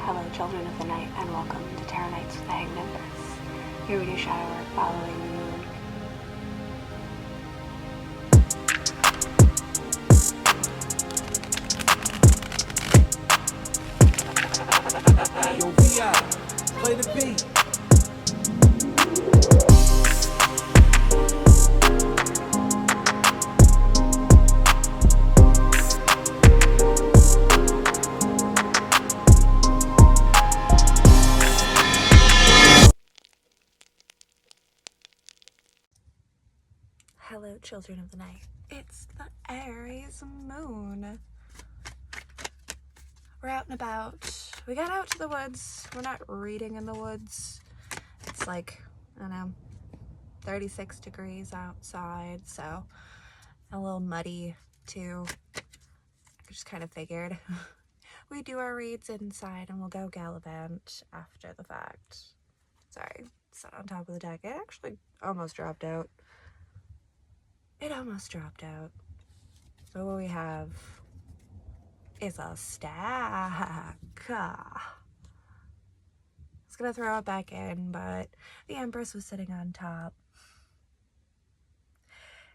Hello, children of the night, and welcome to Tarot Nights with the Hanged Empress. Here we do shadow work following the moon. Yo, VI, play the beat. Hello, children of the night. It's the Aries moon. We're out and about. We got out to the woods. We're not reading in the woods. It's like, I don't know, 36 degrees outside, so a little muddy too. I just kind of figured we do our reads inside and we'll go gallivant after the fact. Sorry, sat on top of the deck. It actually almost dropped out. It almost dropped out. So what we have is a stack. I was gonna throw it back in, but the Empress was sitting on top.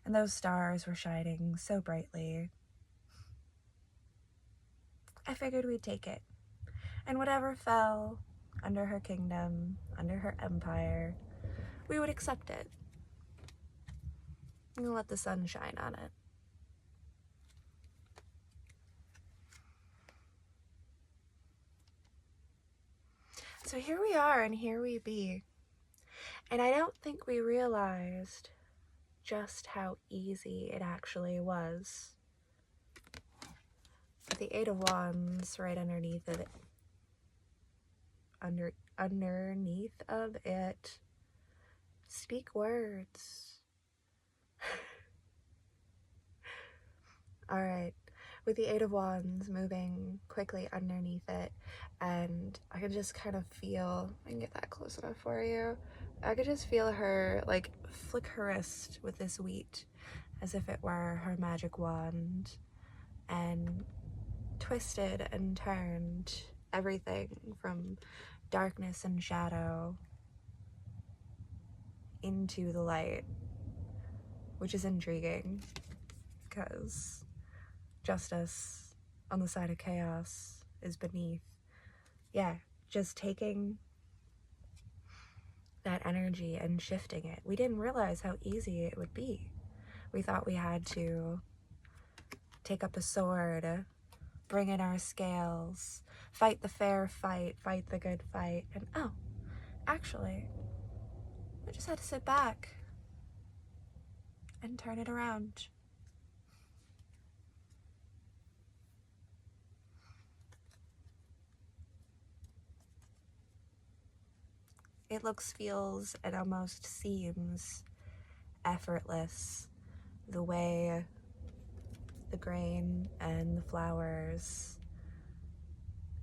And those stars were shining so brightly. I figured we'd take it. And whatever fell under her kingdom, under her empire, we would accept it. And let the sun shine on it. So here we are and here we be. And I don't think we realized just how easy it actually was. The Eight of Wands right underneath it. Underneath of it. Speak words. Alright, with the Eight of Wands moving quickly underneath it, and I can just kind of feel, I can get that close enough for you, I could just feel her like flick her wrist with this wheat as if it were her magic wand, and twisted and turned everything from darkness and shadow into the light, which is intriguing because justice on the side of chaos is beneath. Yeah, just taking that energy and shifting it. We didn't realize how easy it would be. We thought we had to take up a sword, bring in our scales, fight the fair fight, fight the good fight, and oh, actually, we just had to sit back and turn it around. It looks, feels, and almost seems effortless the way the grain and the flowers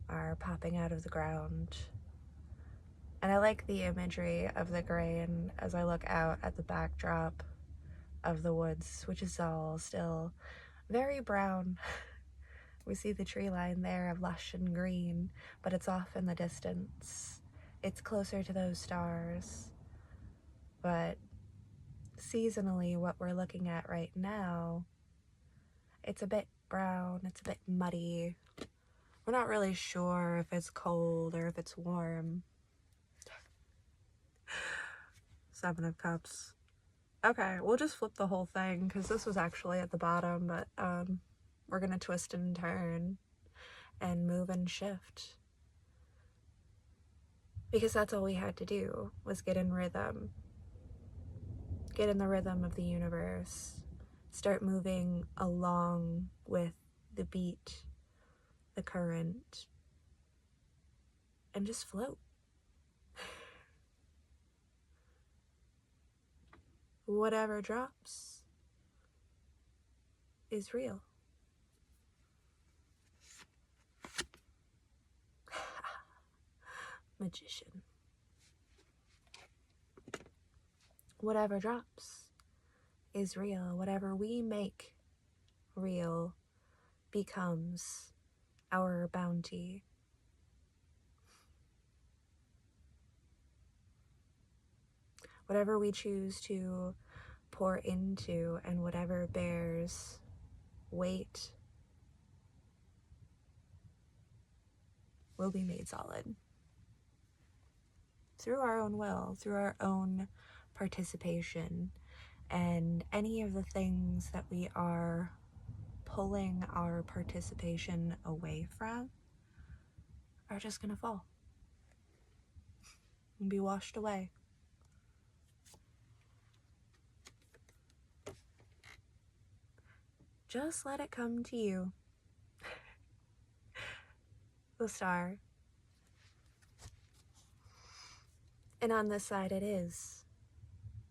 are popping out of the ground. And I like the imagery of the grain as I look out at the backdrop of the woods, which is all still very brown. We see the tree line there, lush and green, but it's off in the distance. It's closer to those stars. But seasonally, what we're looking at right now, it's a bit brown, it's a bit muddy. We're not really sure if it's cold or if it's warm. Seven of Cups. Okay, we'll just flip the whole thing because this was actually at the bottom, but we're gonna twist and turn and move and shift. Because that's all we had to do, was get in rhythm. Get in the rhythm of the universe. Start moving along with the beat, the current, and just float. Whatever drops is real. Magician. Whatever drops is real. Whatever we make real becomes our bounty. whatever we choose to pour into, and whatever bears weight will be made solid through our own will, through our own participation. And any of the things that we are pulling our participation away from are just gonna fall and be washed away. Just let it come to you. The star. And on this side it is.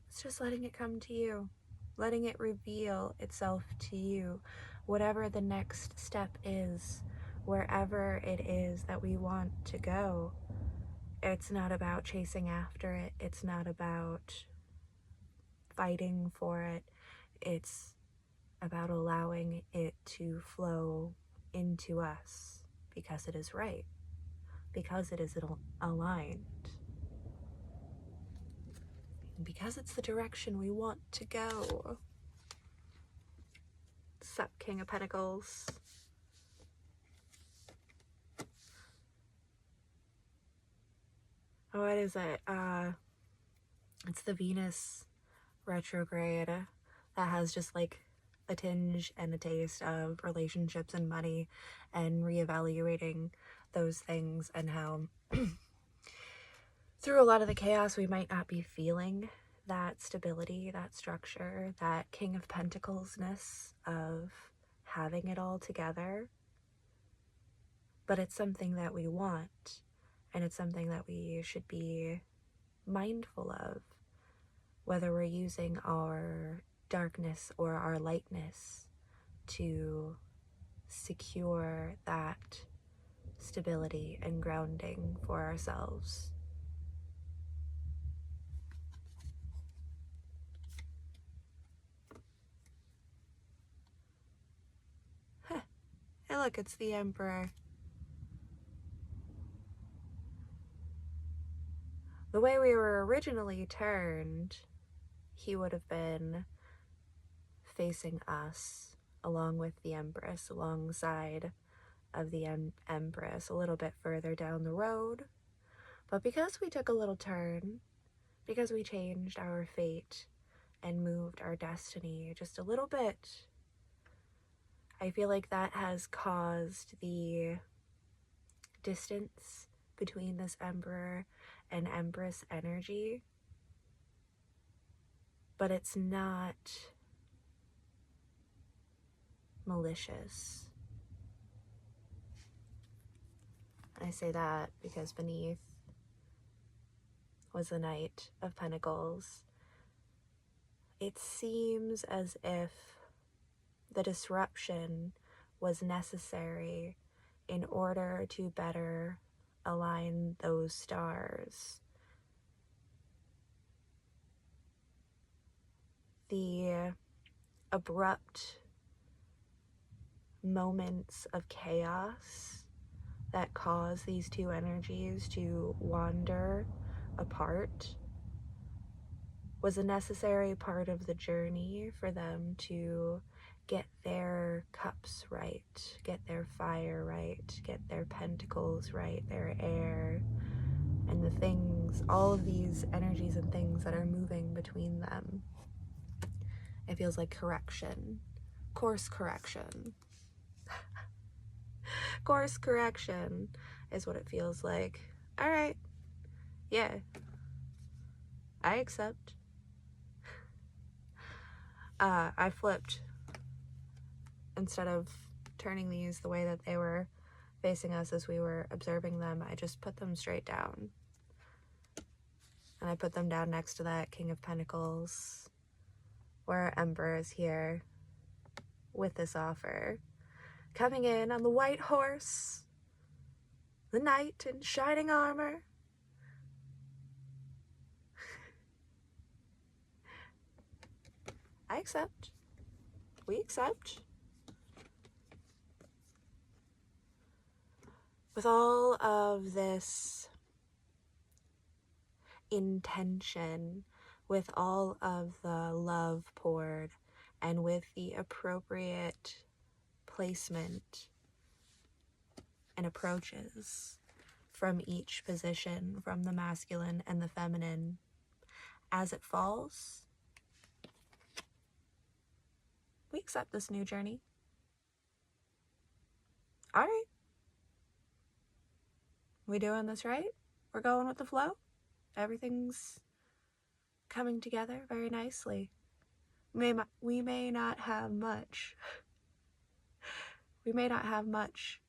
It's just letting it come to you. Letting it reveal itself to you. Whatever the next step is, wherever it is that we want to go. It's not about chasing after it. It's not about fighting for it. It's about allowing it to flow into us because it is right, because it is aligned, because it's the direction we want to go. Sup, King of Pentacles? Oh, what is it? It's the Venus retrograde that has just like a tinge and a taste of relationships and money and reevaluating those things, and how through a lot of the chaos we might not be feeling that stability, that structure, that King of Pentacles-ness of having it all together. But it's something that we want, and it's something that we should be mindful of, whether we're using our darkness or our lightness to secure that stability and grounding for ourselves. Huh. Hey, look, it's the Emperor. The way we were originally turned, he would have been facing us along with the Empress, alongside of the Empress, a little bit further down the road. But because we took a little turn, because we changed our fate and moved our destiny just a little bit, I feel like that has caused the distance between this Emperor and Empress energy. But it's not malicious. I say that because beneath was the Knight of Pentacles. It seems as if the disruption was necessary in order to better align those stars. The abrupt moments of chaos that cause these two energies to wander apart was a necessary part of the journey for them to get their cups right, get their fire right, get their pentacles right, their air, and the things, all of these energies and things that are moving between them. It feels like correction, course correction. Course correction is what it feels like. All right, yeah, I accept. I flipped. Instead of turning these the way that they were facing us as we were observing them, I just put them straight down. And I put them down next to that King of Pentacles, where our Emperor is here with this offer. Coming in on the white horse, the knight in shining armor. I accept. We accept. With all of this intention, with all of the love poured and with the appropriate placement and approaches from each position, from the masculine and the feminine, as it falls, we accept this new journey. All right. We doing this right? We're going with the flow? Everything's coming together very nicely. We may not have much. We may not have much,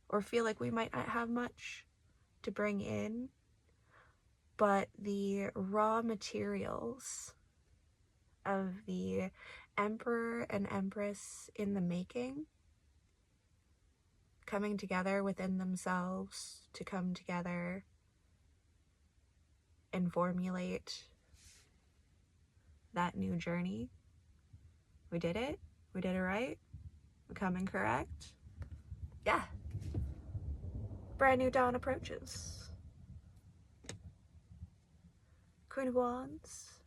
or feel like we might not have much to bring in, but the raw materials of the Emperor and Empress in the making, coming together within themselves to come together and formulate that new journey. We did it. We did it right. We're coming correct. Yeah. Brand new dawn approaches. Queen of Wands,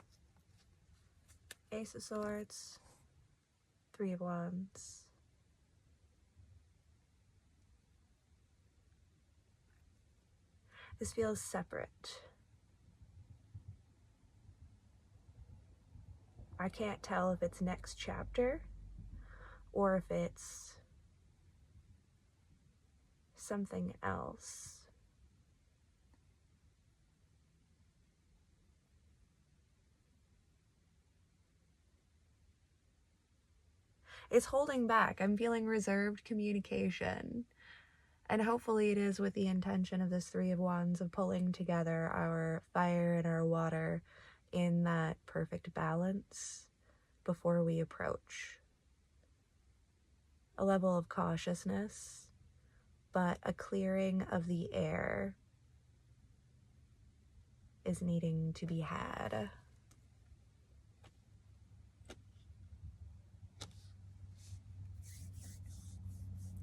Ace of Swords, Three of Wands. This feels separate. I can't tell if it's next chapter or if it's something else. It's holding back. I'm feeling reserved communication. And hopefully it is with the intention of this Three of Wands of pulling together our fire and our water in that perfect balance before we approach. A level of cautiousness, but a clearing of the air is needing to be had.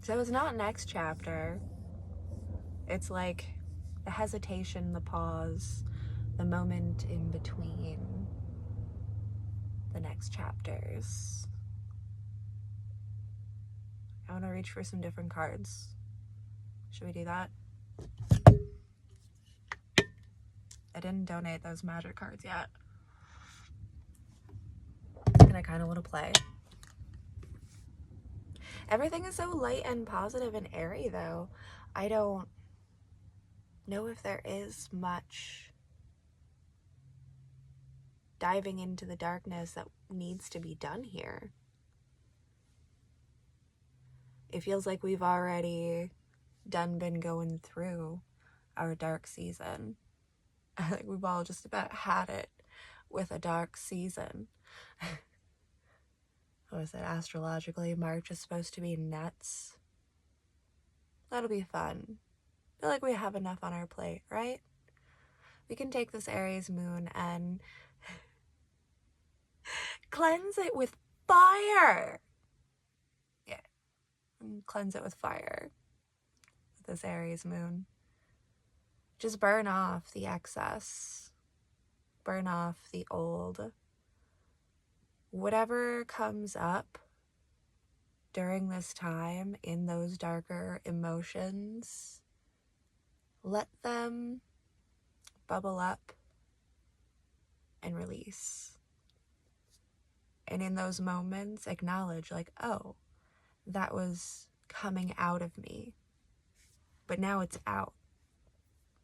So it's not next chapter. It's like the hesitation, the pause, the moment in between the next chapters. I want to reach for some different cards. Should we do that? I didn't donate those magic cards yet. And I kind of want to play. Everything is so light and positive and airy, though. I don't know if there is much diving into the darkness that needs to be done here. It feels like we've already been going through our dark season. I think we've all just about had it with a dark season. What was it, astrologically, March is supposed to be nuts. That'll be fun. I feel like we have enough on our plate, right? We can take this Aries moon and cleanse it with fire. Yeah, and cleanse it with fire with this Aries moon. Just burn off the excess. Burn off the old. Whatever comes up during this time in those darker emotions, let them bubble up and release. And in those moments, acknowledge, like, oh, that was coming out of me, but now it's out.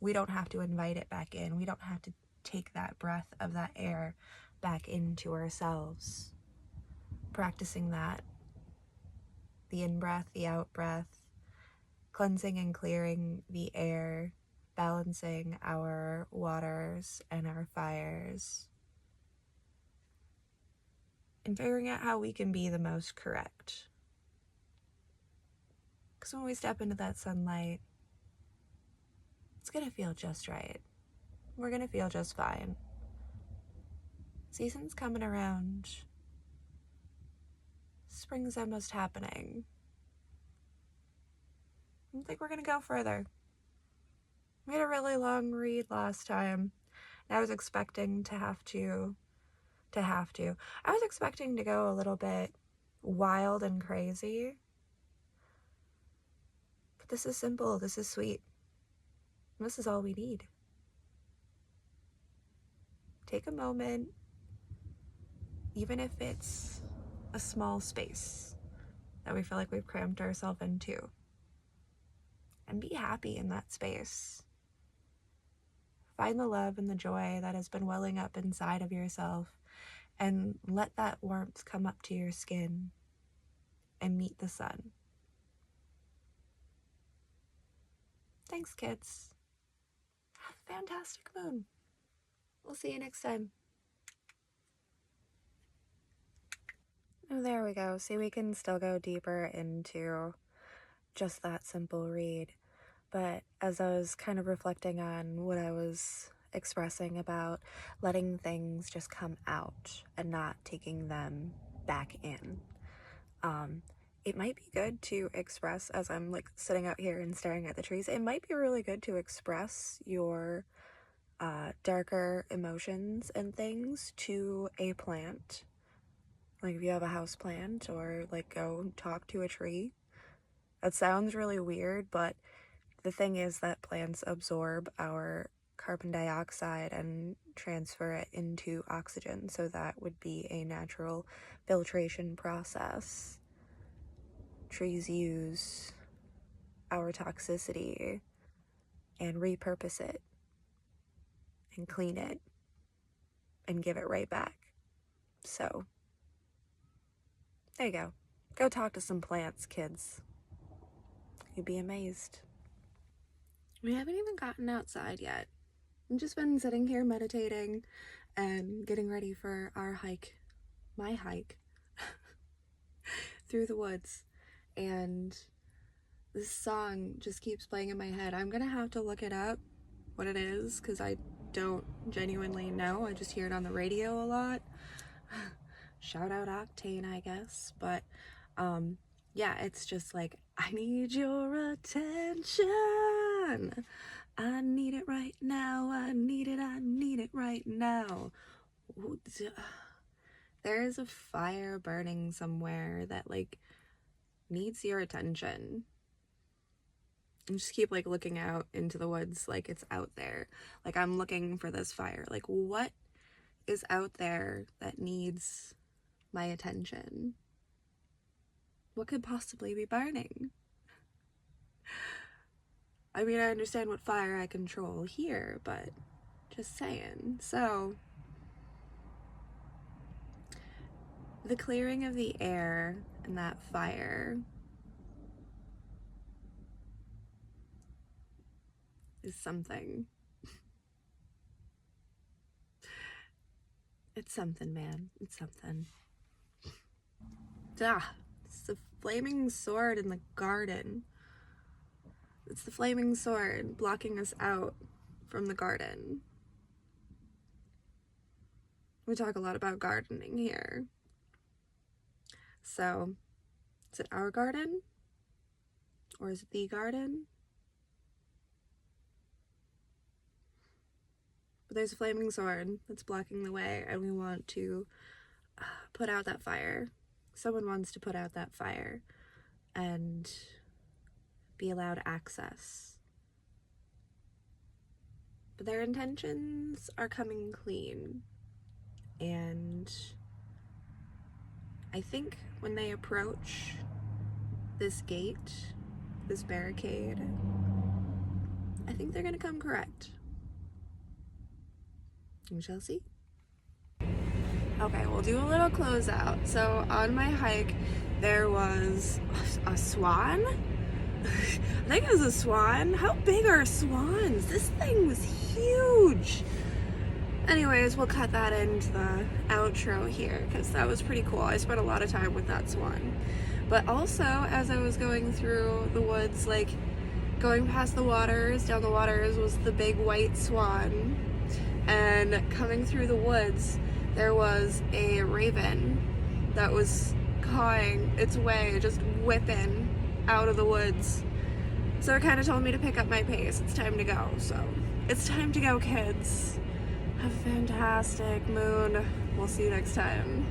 We don't have to invite it back in. We don't have to take that breath of that air back into ourselves. Practicing that, the in-breath, the out-breath, cleansing and clearing the air, balancing our waters and our fires, and figuring out how we can be the most correct. Because when we step into that sunlight, it's going to feel just right. We're going to feel just fine. Season's coming around. Spring's almost happening. I think we're going to go further. We had a really long read last time, I was expecting to have to. I was expecting to go a little bit wild and crazy. But this is simple, this is sweet. This is all we need. Take a moment, even if it's a small space that we feel like we've cramped ourselves into, and be happy in that space. Find the love and the joy that has been welling up inside of yourself, and let that warmth come up to your skin and meet the sun. Thanks, kids. Have a fantastic moon. We'll see you next time. Oh, there we go. See, we can still go deeper into just that simple read. But as I was kind of reflecting on what I was expressing about letting things just come out and not taking them back in, it might be good to express, as I'm like sitting out here and staring at the trees, it might be really good to express your darker emotions and things to a plant. Like if you have a house plant, or like go talk to a tree. That sounds really weird, but the thing is that plants absorb our carbon dioxide and transfer it into oxygen, so that would be a natural filtration process. Trees use our toxicity and repurpose it and clean it and give it right back. So there you go. Go talk to some plants, kids. You'd be amazed. We haven't even gotten outside yet. I've just been sitting here meditating and getting ready for our hike, my hike, through the woods. And this song just keeps playing in my head. I'm gonna have to look it up, what it is, because I don't genuinely know. I just hear it on the radio a lot. Shout out Octane, I guess. But yeah, it's just like, I need your attention. I need it right now. I need it right now. There is a fire burning somewhere that like needs your attention. And just keep like looking out into the woods like it's out there. Like I'm looking for this fire. Like what is out there that needs my attention? What could possibly be burning? I mean, I understand what fire I control here, but just saying. So, the clearing of the air and that fire is something. It's something, man. It's something. It's the flaming sword in the garden. It's the flaming sword blocking us out from the garden. We talk a lot about gardening here. So, is it our garden? Or is it the garden? But there's a flaming sword that's blocking the way, and we want to put out that fire. Someone wants to put out that fire and be allowed access. But their intentions are coming clean. And I think when they approach this gate, this barricade, I think they're gonna come correct. We shall see. Okay, we'll do a little closeout. So on my hike, there was a swan. I think it was a swan. How big are swans? This thing was huge. Anyways, we'll cut that into the outro here because that was pretty cool. I spent a lot of time with that swan. But also, as I was going through the woods, like going past the waters, down the waters was the big white swan. And coming through the woods, there was a raven that was cawing its way, just whipping out of the woods. So it kind of told me to pick up my pace. It's time to go. So it's time to go, kids. a fantastic moon. We'll see you next time.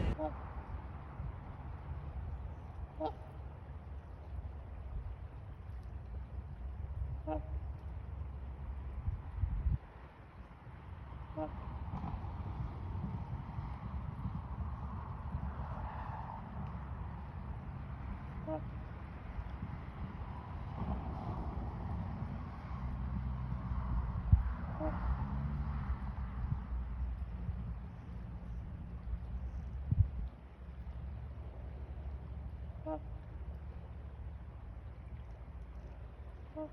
Oh.